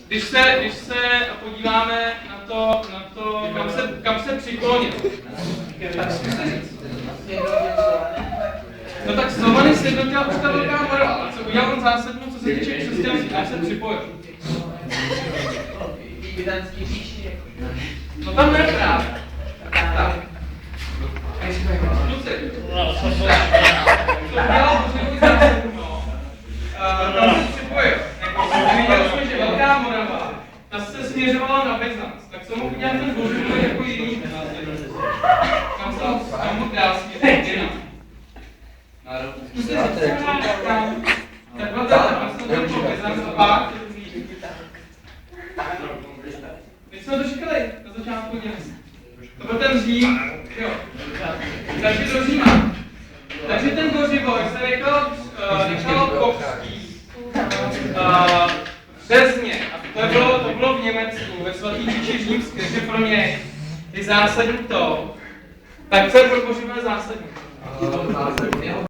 Když se podíváme na to kam se přiklonil, tak zkuste říct. No tak Slovany sjednotila už ta velká mora, ale co udělal on zásadní, co se týče křesťanství, tam se připojil. No tam ne právě. Tak. Kluci. To udělal už zásadní, no. Tam se připojil. Viděli jsme, že Velká Morava, ta se směřovala na Byzanc, tak co mohl udělat ten Božiboj jako jiný následovník? Kam mohl dát směřovat? Tak byl ten Byzanc a pak my jsme to říkali na začátku dnes. To byl ten Řím, jo. Takže do Říma. Takže ten Božiboj se nechal pokřtít přesně. A to bylo v Německu, ve svatý říši římské, že pro něj je zásadní to, tak co je pro Božiboj zásadní?